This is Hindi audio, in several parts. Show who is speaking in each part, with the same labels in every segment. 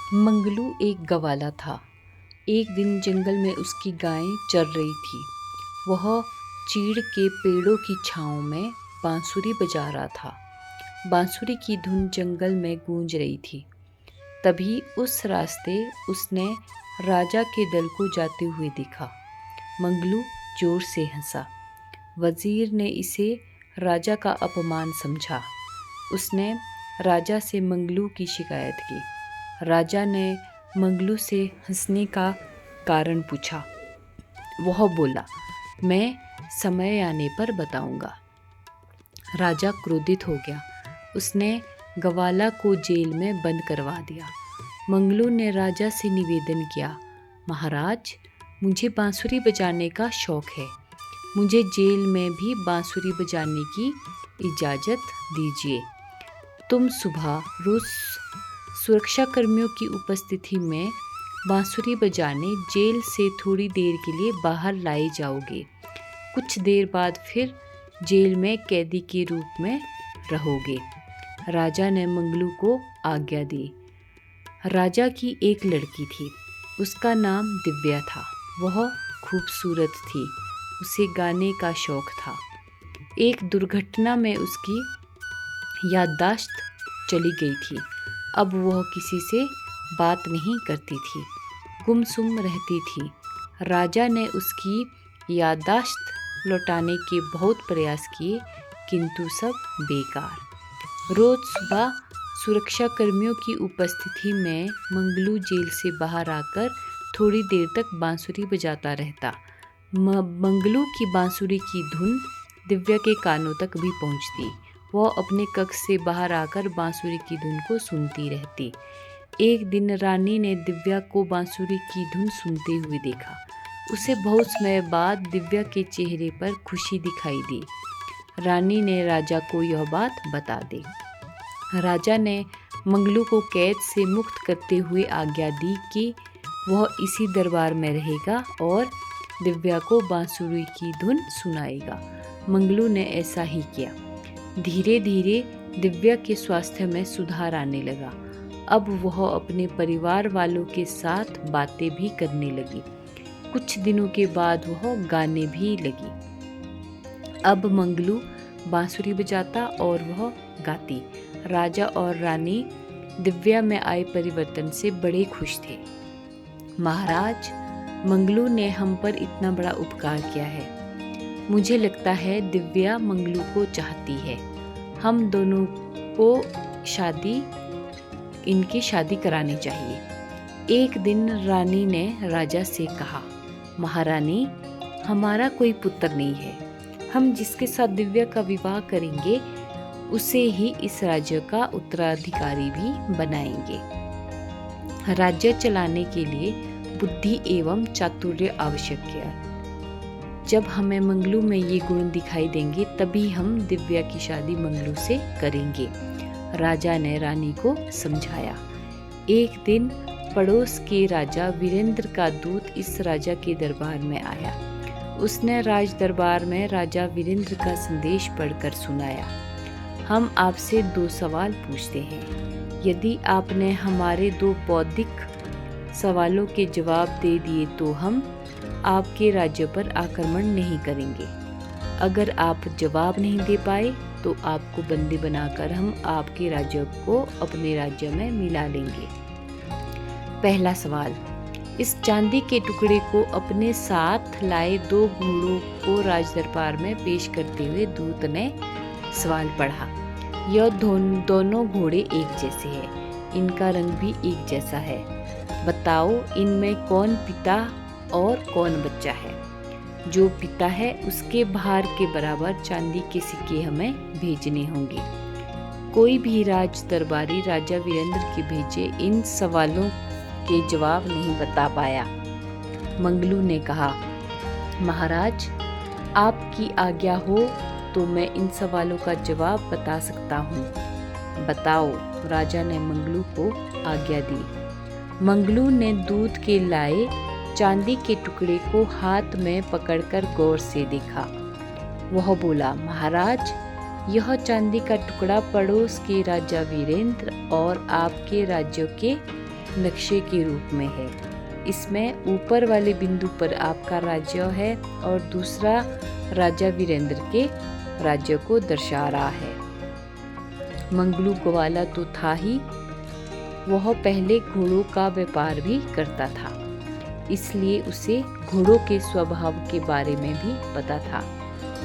Speaker 1: मंगलू एक गवाला था। एक दिन जंगल में उसकी गायें चर रही थी। वह चीड़ के पेड़ों की छाँव में बांसुरी बजा रहा था। बांसुरी की धुन जंगल में गूंज रही थी। तभी उस रास्ते उसने राजा के दल को जाते हुए देखा। मंगलू जोर से हंसा। वजीर ने इसे राजा का अपमान समझा। उसने राजा से मंगलू की शिकायत की। राजा ने मंगलू से हंसने का कारण पूछा। वह बोला, मैं समय आने पर बताऊंगा। राजा क्रोधित हो गया। उसने गवाला को जेल में बंद करवा दिया। मंगलू ने राजा से निवेदन किया, महाराज, मुझे बांसुरी बजाने का शौक है। मुझे जेल में भी बांसुरी बजाने की इजाज़त दीजिए। तुम सुबह रोज सुरक्षा कर्मियों की उपस्थिति में बांसुरी बजाने जेल से थोड़ी देर के लिए बाहर लाए जाओगे। कुछ देर बाद फिर जेल में कैदी के रूप में रहोगे। राजा ने मंगलू को आज्ञा दी। राजा की एक लड़की थी। उसका नाम दिव्या था। वह खूबसूरत थी। उसे गाने का शौक था। एक दुर्घटना में उसकी याददाश्त चली गई थी। अब वह किसी से बात नहीं करती थी, गुमसुम रहती थी। राजा ने उसकी याददाश्त लौटाने के बहुत प्रयास किए, किंतु सब बेकार। रोज सुबह सुरक्षा कर्मियों की उपस्थिति में मंगलू जेल से बाहर आकर थोड़ी देर तक बांसुरी बजाता रहता। मंगलू की बांसुरी की धुन दिव्या के कानों तक भी पहुंचती। वह अपने कक्ष से बाहर आकर बांसुरी की धुन को सुनती रहती। एक दिन रानी ने दिव्या को बांसुरी की धुन सुनते हुए देखा। उसे बहुत समय बाद दिव्या के चेहरे पर खुशी दिखाई दी। रानी ने राजा को यह बात बता दी। राजा ने मंगलू को कैद से मुक्त करते हुए आज्ञा दी कि वह इसी दरबार में रहेगा और दिव्या को बांसुरी की धुन सुनाएगा। मंगलू ने ऐसा ही किया। धीरे धीरे दिव्या के स्वास्थ्य में सुधार आने लगा। अब वह अपने परिवार वालों के साथ बातें भी करने लगी। कुछ दिनों के बाद वह गाने भी लगी। अब मंगलू बांसुरी बजाता और वह गाती। राजा और रानी दिव्या में आए परिवर्तन से बड़े खुश थे। महाराज, मंगलू ने हम पर इतना बड़ा उपकार किया है। मुझे लगता है दिव्या मंगलू को चाहती है। हम दोनों को इनकी शादी करानी चाहिए। एक दिन रानी ने राजा से कहा, महारानी, हमारा कोई पुत्र नहीं है। हम जिसके साथ दिव्या का विवाह करेंगे उसे ही इस राज्य का उत्तराधिकारी भी बनाएंगे। राज्य चलाने के लिए बुद्धि एवं चातुर्य आवश्यक है। जब हमें मंगलू में ये गुण दिखाई देंगे तभी हम दिव्या की शादी मंगलू से करेंगे। राजा ने रानी को समझाया। एक दिन पड़ोस के राजा वीरेंद्र का दूत इस राजा के दरबार में आया। उसने राज दरबार में राजा वीरेंद्र का संदेश पढ़कर सुनाया। हम आपसे 2 सवाल पूछते हैं। यदि आपने हमारे 2 बौद्धिक सवालों के जवाब दे दिए तो हम आपके राज्य पर आक्रमण नहीं करेंगे। अगर आप जवाब नहीं दे पाए तो आपको बंदी बनाकर हम आपके राज्य को अपने राज्य में मिला लेंगे। पहला सवाल, इस चांदी के टुकड़े को अपने साथ लाए 2 घोड़ों को राज दरबार में पेश करते हुए दूत ने सवाल पढ़ा। यह दोनों घोड़े एक जैसे हैं। इनका रंग भी एक जैसा है। बताओ, इनमें कौन पिता और कौन बच्चा है? जो पिता है उसके भार के बराबर चांदी के सिक्के हमें भेजने होंगे। कोई भी राज दरबारी राजा वीरेंद्र के भेजे इन सवालों के जवाब नहीं बता पाया। मंगलू ने कहा, महाराज, आपकी आज्ञा हो तो मैं इन सवालों का जवाब बता सकता हूँ। बताओ। राजा ने मंगलू को आज्ञा दी। मंगलू ने दूध के लाए चांदी के टुकड़े को हाथ में पकड़कर गौर से देखा। वह बोला, महाराज, यह चांदी का टुकड़ा पड़ोस के राजा वीरेंद्र और आपके राज्यों के नक्शे के रूप में है। इसमें ऊपर वाले बिंदु पर आपका राज्य है और दूसरा राजा वीरेंद्र के राज्य को दर्शा रहा है। मंगलू ग्वाला तो था ही, वह पहले घोड़ों का व्यापार भी करता था, इसलिए उसे घोड़ों के स्वभाव के बारे में भी पता था।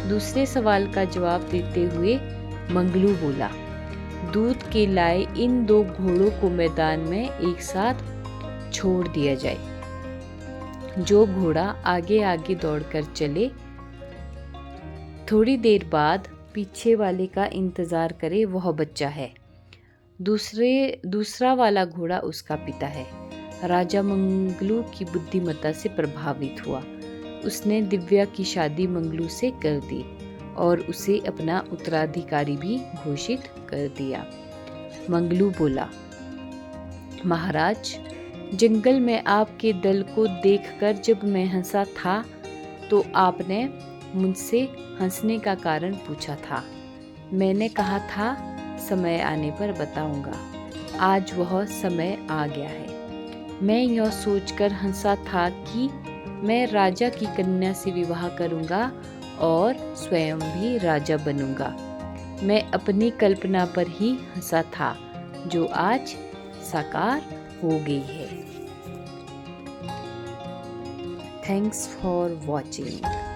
Speaker 1: दूसरे सवाल का जवाब देते हुए मंगलू बोला, दूध के लाए इन 2 घोड़ों को मैदान में एक साथ छोड़ दिया जाए। जो घोड़ा आगे आगे दौड़कर चले, थोड़ी देर बाद पीछे वाले का इंतजार करे, वह बच्चा है। दूसरा वाला घोड़ा उसका पिता है। राजा मंगलू की बुद्धिमत्ता से प्रभावित हुआ। उसने दिव्या की शादी मंगलू से कर दी और उसे अपना उत्तराधिकारी भी घोषित कर दिया। मंगलू बोला, महाराज, जंगल में आपके दल को देखकर जब मैं हंसा था तो आपने मुझसे हंसने का कारण पूछा था। मैंने कहा था समय आने पर बताऊंगा। आज वह समय आ गया है। मैं यह सोचकर हंसा था कि मैं राजा की कन्या से विवाह करूंगा और स्वयं भी राजा बनूंगा। मैं अपनी कल्पना पर ही हंसा था, जो आज साकार हो गई है। Thanks for watching.